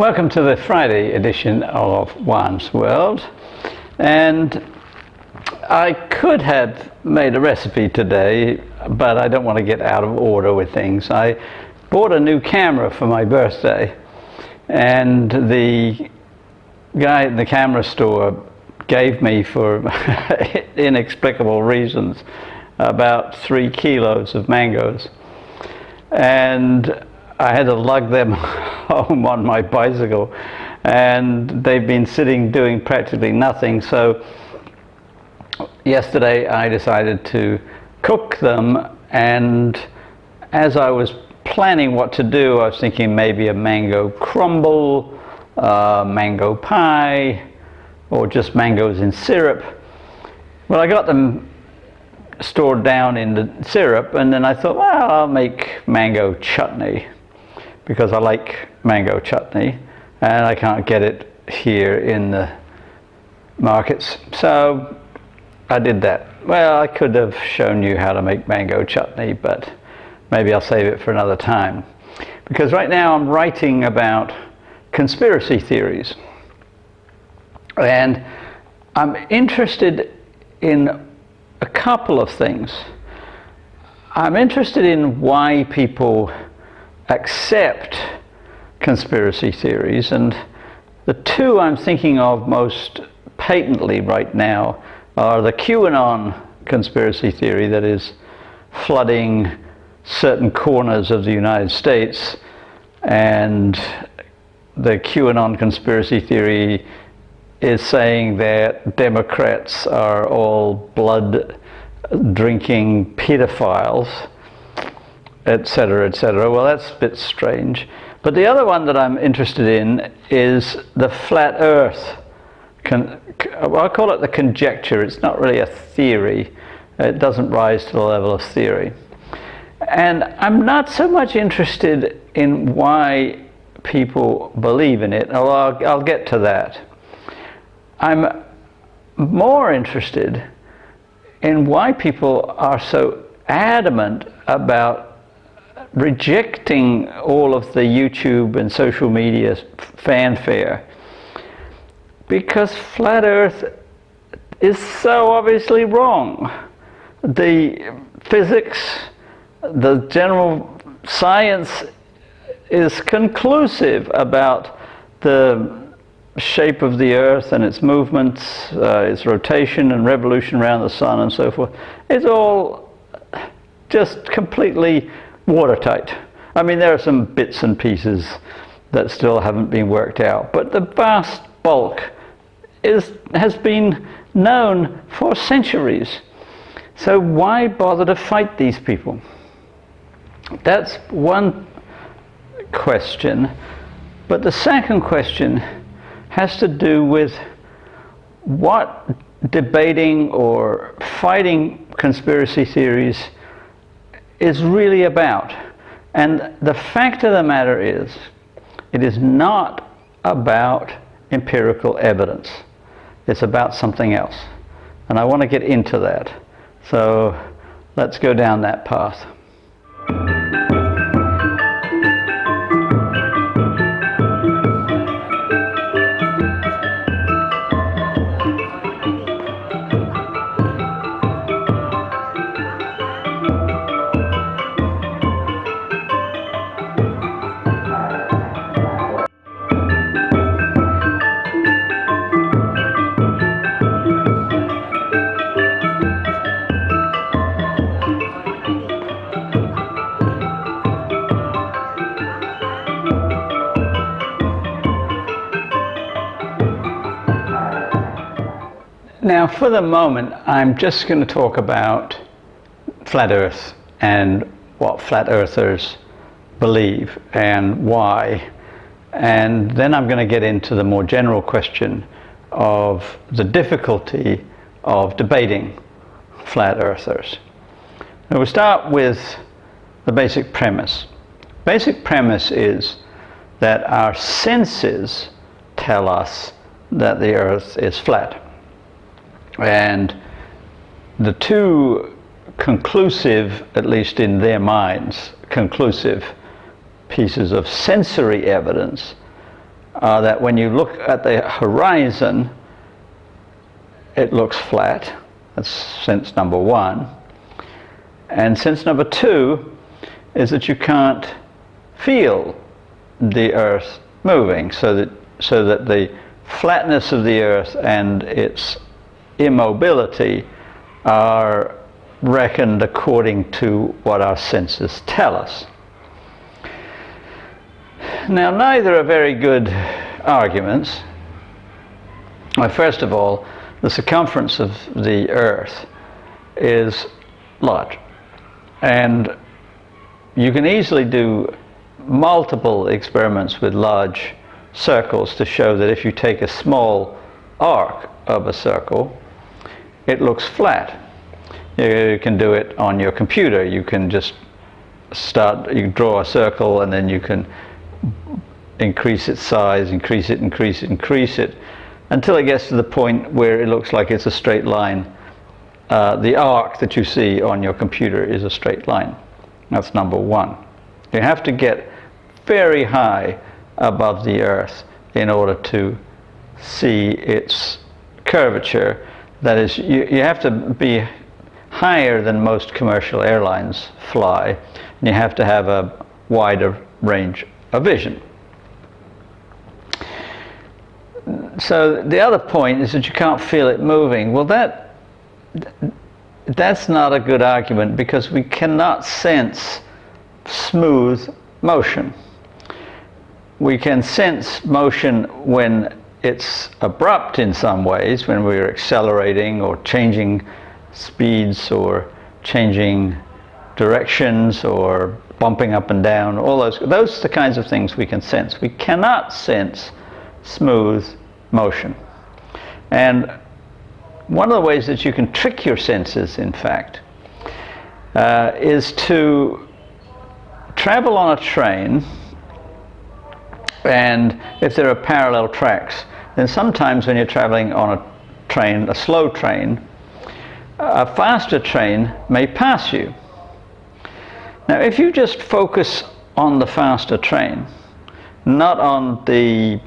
Welcome to the Friday edition of Juan's World. And I could have made a recipe today, but I don't want to get out of order with things. I bought a new camera for my birthday, and the guy at the camera store gave me, for inexplicable reasons, about 3 kilos of mangoes. And I had to lug them home on my bicycle, and they've been sitting doing practically nothing. So yesterday I decided to cook them, and as I was planning what to do, I was thinking maybe a mango crumble, mango pie, or just mangoes in syrup. Well, I got them stored down in the syrup, and then I thought, well, I'll make mango chutney, because I like mango chutney, and I can't get it here in the markets. So I did that. Well, I could have shown you how to make mango chutney, but maybe I'll save it for another time. Because right now I'm writing about conspiracy theories. And I'm interested in a couple of things. I'm interested in why people accept conspiracy theories, and the two I'm thinking of most patently right now are the QAnon conspiracy theory that is flooding certain corners of the United States, and the QAnon conspiracy theory is saying that Democrats are all blood-drinking pedophiles, etc., etc. Well, that's a bit strange. But the other one that I'm interested in is the flat Earth. I'll call it the conjecture. It's not really a theory. It doesn't rise to the level of theory. And I'm not so much interested in why people believe in it, although I'll get to that. I'm more interested in why people are so adamant about rejecting all of the YouTube and social media fanfare, because flat Earth is so obviously wrong. The physics, the general science is conclusive about the shape of the Earth and its movements, its rotation and revolution around the sun and so forth. It's all just completely watertight. I mean, there are some bits and pieces that still haven't been worked out, but the vast bulk has been known for centuries. So why bother to fight these people? That's one question. But the second question has to do with what debating or fighting conspiracy theories is really about. And the fact of the matter is, it is not about empirical evidence. It's about something else. And I want to get into that. So let's go down that path. Now, for the moment, I'm just going to talk about flat Earth and what flat earthers believe and why. And then I'm going to get into the more general question of the difficulty of debating flat earthers. Now, we'll start with the basic premise. Basic premise is that our senses tell us that the Earth is flat. And the two conclusive, at least in their minds, conclusive pieces of sensory evidence are that when you look at the horizon, it looks flat. That's sense number one. And sense number two is that you can't feel the Earth moving, so that the flatness of the Earth and its immobility are reckoned according to what our senses tell us. Now, neither are very good arguments. Well, first of all, the circumference of the Earth is large, and you can easily do multiple experiments with large circles to show that if you take a small arc of a circle, it looks flat. You can do it on your computer. You can just you draw a circle, and then you can increase its size, increase it, until it gets to the point where it looks like it's a straight line. The arc that you see on your computer is a straight line. That's number one. You have to get very high above the Earth in order to see its curvature. That is, you have to be higher than most commercial airlines fly, and you have to have a wider range of vision. So the other point is that you can't feel it moving. Well, that's not a good argument, because we cannot sense smooth motion. We can sense motion when it's abrupt in some ways, when we're accelerating or changing speeds or changing directions or bumping up and down. All those are the kinds of things we can sense. We cannot sense smooth motion. And one of the ways that you can trick your senses, in fact, is to travel on a train, and if there are parallel tracks, then sometimes when you're traveling on a train, a slow train, a faster train may pass you. Now, if you just focus on the faster train, not on the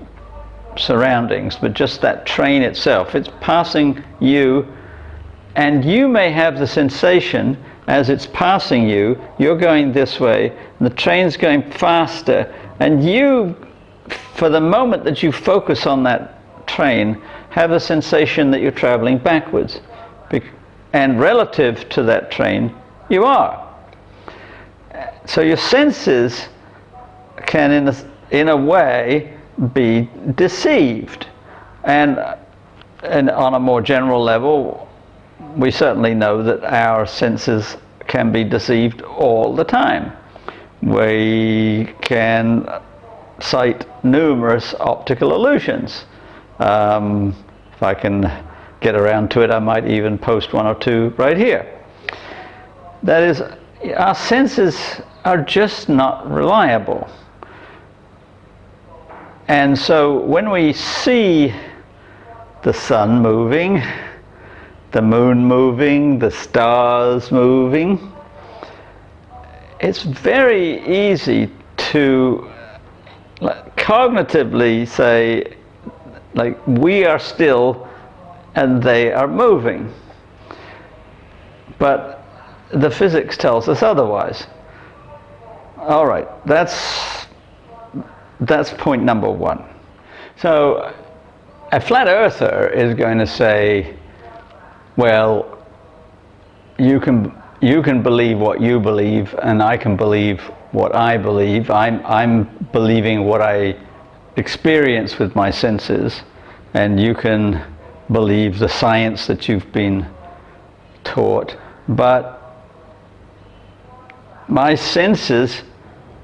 surroundings, but just that train itself, it's passing you, and you may have the sensation as it's passing you, you're going this way, and the train's going faster, and you, for the moment that you focus on that train, have the sensation that you're traveling backwards. And relative to that train, you are. So your senses can, in a way, be deceived. And on a more general level, we certainly know that our senses can be deceived all the time. We can cite numerous optical illusions. If I can get around to it, I might even post one or two right here. That is, our senses are just not reliable. And so when we see the sun moving, the moon moving, the stars moving, it's very easy to cognitively say, like, we are still and they are moving. But the physics tells us otherwise. All right, that's point number one. So a flat earther is going to say, well, you can believe what you believe, and I can believe what I believe. I'm believing what I experience with my senses, and you can believe the science that you've been taught. But my senses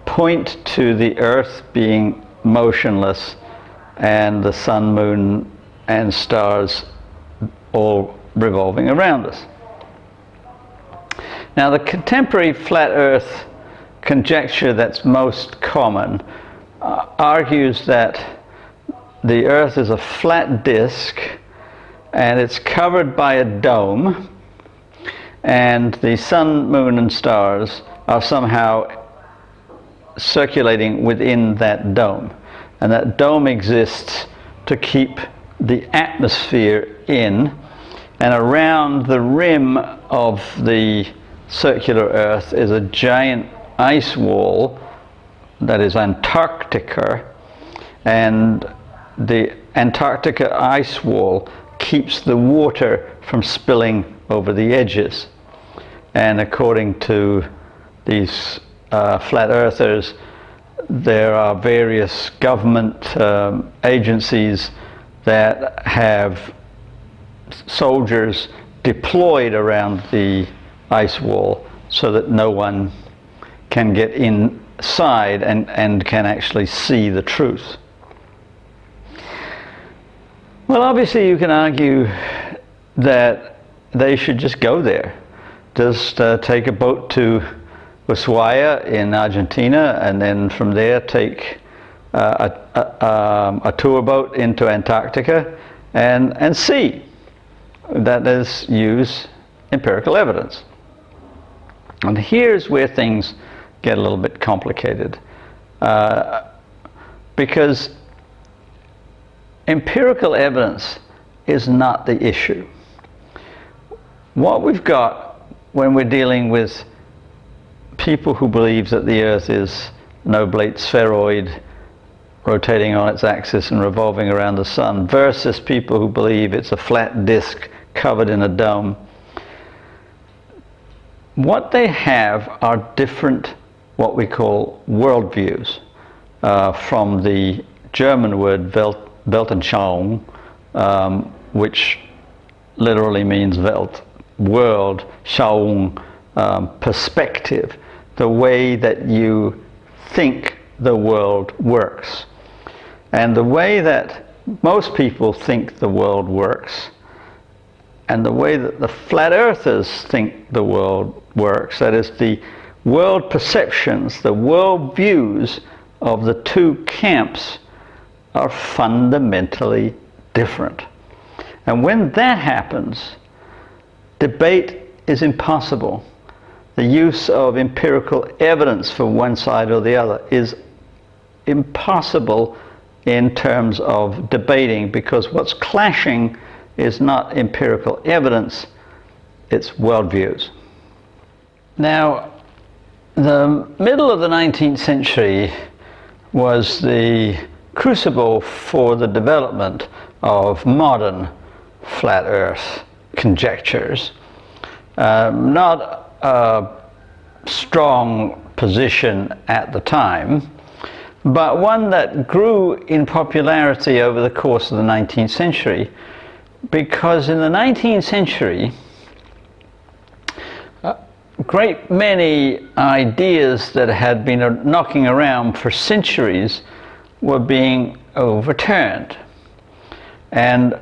point to the Earth being motionless and the sun, moon, and stars all revolving around us. Now, the contemporary flat Earth conjecture that's most common argues that the Earth is a flat disk and it's covered by a dome, and the sun, moon, and stars are somehow circulating within that dome. and that dome exists to keep the atmosphere in, and around the rim of the circular Earth is a giant ice wall that is Antarctica, and the Antarctica ice wall keeps the water from spilling over the edges. And according to these flat earthers, there are various government agencies that have soldiers deployed around the ice wall so that no one can get inside and can actually see the truth. Well, obviously you can argue that they should just go there. Just take a boat to Ushuaia in Argentina, and then from there take a tour boat into Antarctica and see. That is, use empirical evidence. And here's where things get a little bit complicated, because empirical evidence is not the issue. What we've got when we're dealing with people who believe that the Earth is an oblate spheroid rotating on its axis and revolving around the sun, versus people who believe it's a flat disk covered in a dome, what they have are different, what we call worldviews, from the German word Weltanschauung, which literally means Welt, world, Schauung, perspective, the way that you think the world works. And the way that most people think the world works, and the way that the flat earthers think the world works, that is, the world perceptions, the world views of the two camps, are fundamentally different. And when that happens, debate is impossible. The use of empirical evidence for one side or the other is impossible in terms of debating, because what's clashing is not empirical evidence, it's worldviews. Now, the middle of the 19th century was the crucible for the development of modern flat earth conjectures. Not a strong position at the time, but one that grew in popularity over the course of the 19th century, because in the 19th century, a great many ideas that had been knocking around for centuries were being overturned. And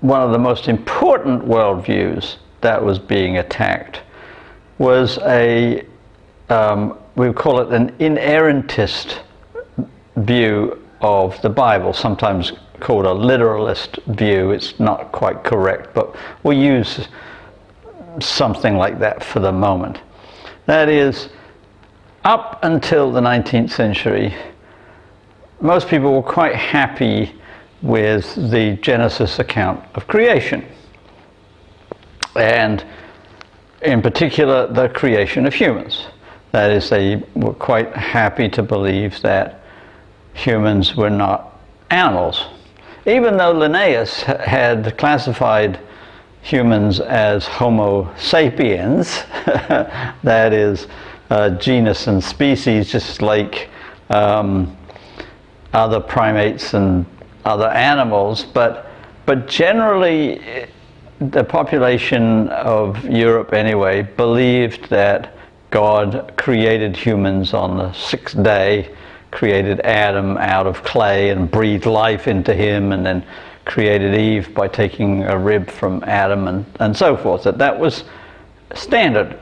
one of the most important worldviews that was being attacked was we call it an inerrantist view of the Bible, sometimes called a literalist view. It's not quite correct, but we'll use something like that for the moment. That is, up until the 19th century, most people were quite happy with the Genesis account of creation, and in particular the creation of humans. That is, they were quite happy to believe that humans were not animals, even though Linnaeus had classified humans as Homo sapiens, that is, genus and species, just like other primates and other animals, but generally the population of Europe anyway believed that God created humans on the sixth day, created Adam out of clay and breathed life into him, and then created Eve by taking a rib from Adam, and so forth. That was standard.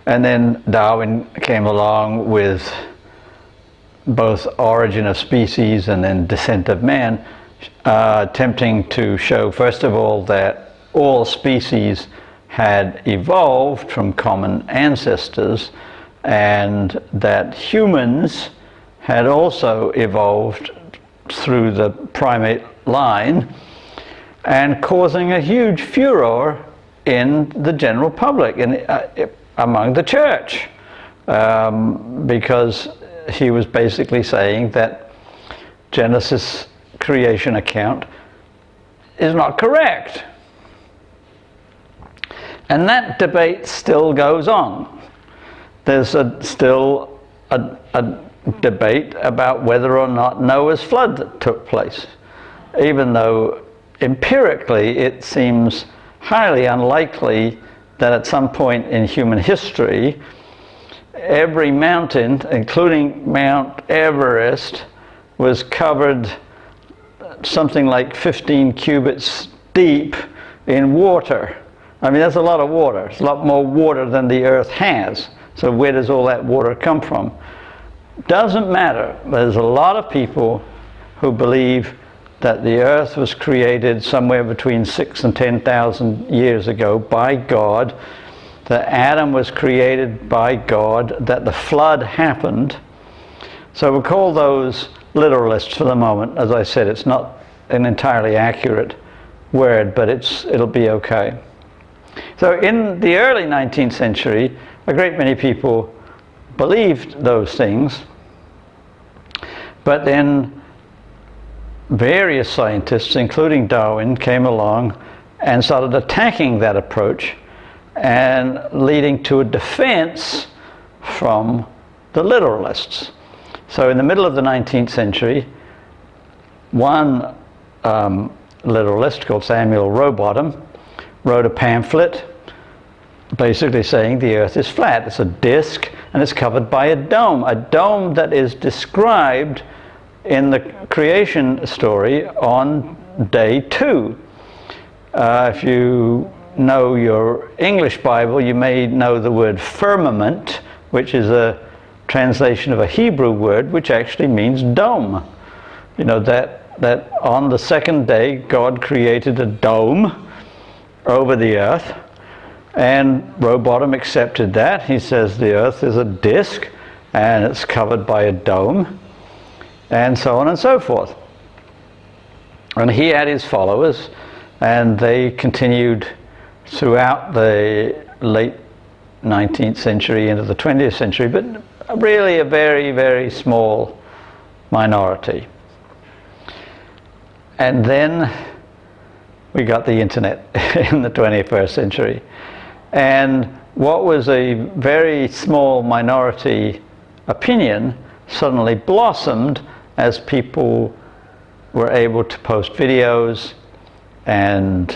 And then Darwin came along with both Origin of Species and then Descent of Man, attempting to show, first of all, that all species had evolved from common ancestors, and that humans had also evolved through the primate line and causing a huge furor in the general public and among the church, because he was basically saying that Genesis creation account is not correct. And that debate still goes on. There's still a debate about whether or not Noah's flood took place, even though empirically it seems highly unlikely that at some point in human history every mountain, including Mount Everest, was covered something like 15 cubits deep in water. I mean, that's a lot of water. It's a lot more water than the earth has. So where does all that water come from? Doesn't matter. There's a lot of people who believe that the earth was created somewhere between 6,000 and 10,000 years ago by God, that Adam was created by God, that the flood happened. So we'll call those literalists for the moment. As I said, it's not an entirely accurate word, but it'll be okay. So in the early 19th century, a great many people believed those things, but then various scientists, including Darwin, came along and started attacking that approach and leading to a defense from the literalists. So in the middle of the 19th century, one literalist called Samuel Rowbottom wrote a pamphlet basically saying the earth is flat. It's a disk and it's covered by a dome that is described in the creation story on day 2. If you know your English Bible, you may know the word firmament, which is a translation of a Hebrew word which actually means dome. You know, that on the second day God created a dome over the earth, and Rowbottom accepted that. He says the earth is a disk and it's covered by a dome, and so on and so forth. And he had his followers, and they continued throughout the late 19th century into the 20th century, but really a very, very small minority. And then we got the internet in the 21st century. And what was a very small minority opinion suddenly blossomed as people were able to post videos and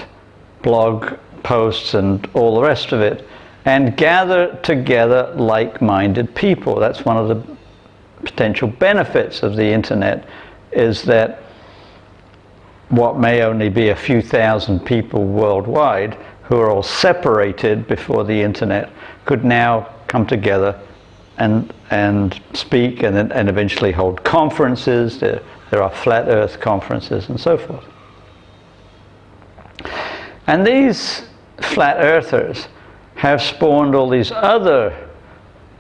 blog posts and all the rest of it, and gather together like-minded people. That's one of the potential benefits of the internet, is that what may only be a few thousand people worldwide who are all separated before the internet could now come together and speak and eventually hold conferences. There are flat earth conferences and so forth. And these flat earthers have spawned all these other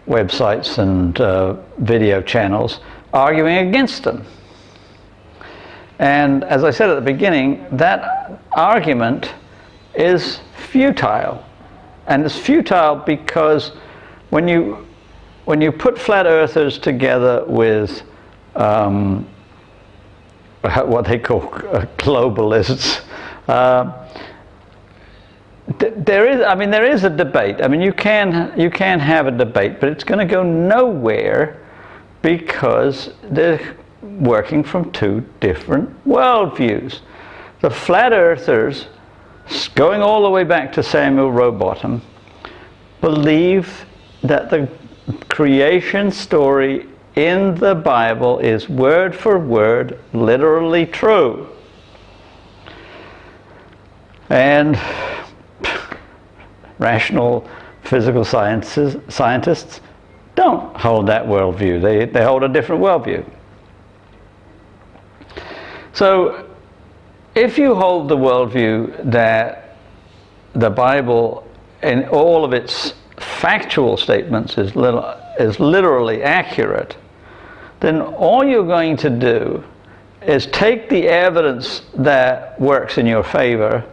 websites and video channels arguing against them. And as I said at the beginning, that argument is futile. And it's futile because when you put flat earthers together with what they call globalists, there is a debate. I mean, you can have a debate, but it's going to go nowhere because they're working from two different worldviews. The flat earthers, going all the way back to Samuel Rowbottom, believe that the creation story in the Bible is word for word literally true. And rational physical scientists don't hold that worldview. They hold a different worldview. So if you hold the worldview that the Bible in all of its factual statements is literally accurate, then all you're going to do is take the evidence that works in your favor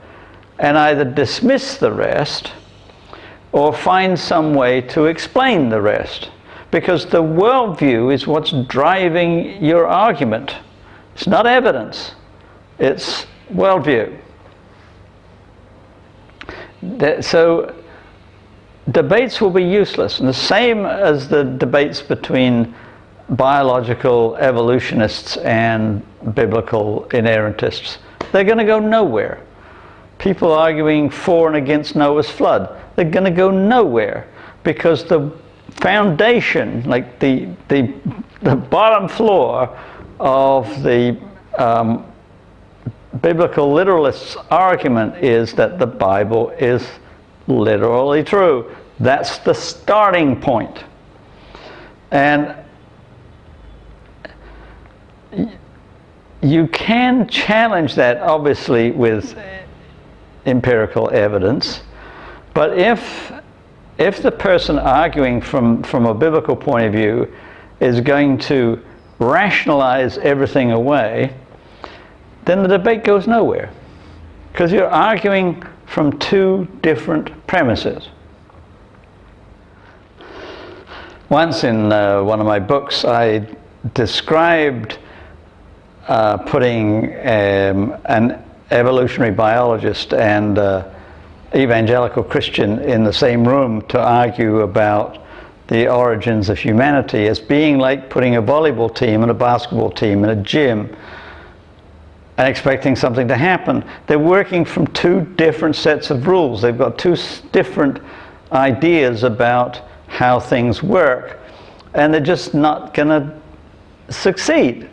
and either dismiss the rest or find some way to explain the rest. Because the worldview is what's driving your argument. It's not evidence, it's worldview. So debates will be useless, and the same as the debates between biological evolutionists and biblical inerrantists. They're going to go nowhere. People arguing for and against Noah's flood, they're going to go nowhere, because the foundation, like the bottom floor of the biblical literalists' argument is that the Bible is literally true. That's the starting point. And you can challenge that, obviously, with empirical evidence, but if the person arguing from a biblical point of view is going to rationalize everything away, then the debate goes nowhere, because you're arguing from two different premises. Once in one of my books, I described putting an evolutionary biologist and evangelical Christian in the same room to argue about the origins of humanity as being like putting a volleyball team and a basketball team in a gym and expecting something to happen. They're working from two different sets of rules. They've got two different ideas about how things work, and they're just not going to succeed.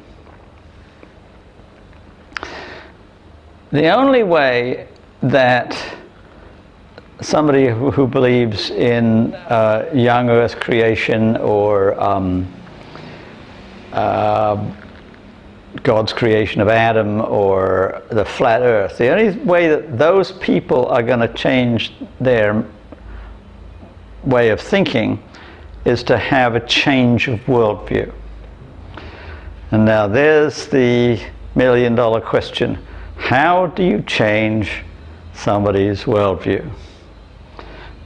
The only way that somebody who believes in young earth creation or God's creation of Adam or the flat earth, the only way that those people are going to change their way of thinking is to have a change of worldview. And now there's the million-dollar question. How do you change somebody's worldview?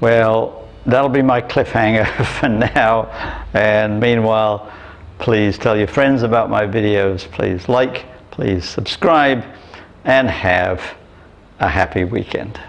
Well, that'll be my cliffhanger for now. And meanwhile, please tell your friends about my videos. Please like, please subscribe, and have a happy weekend.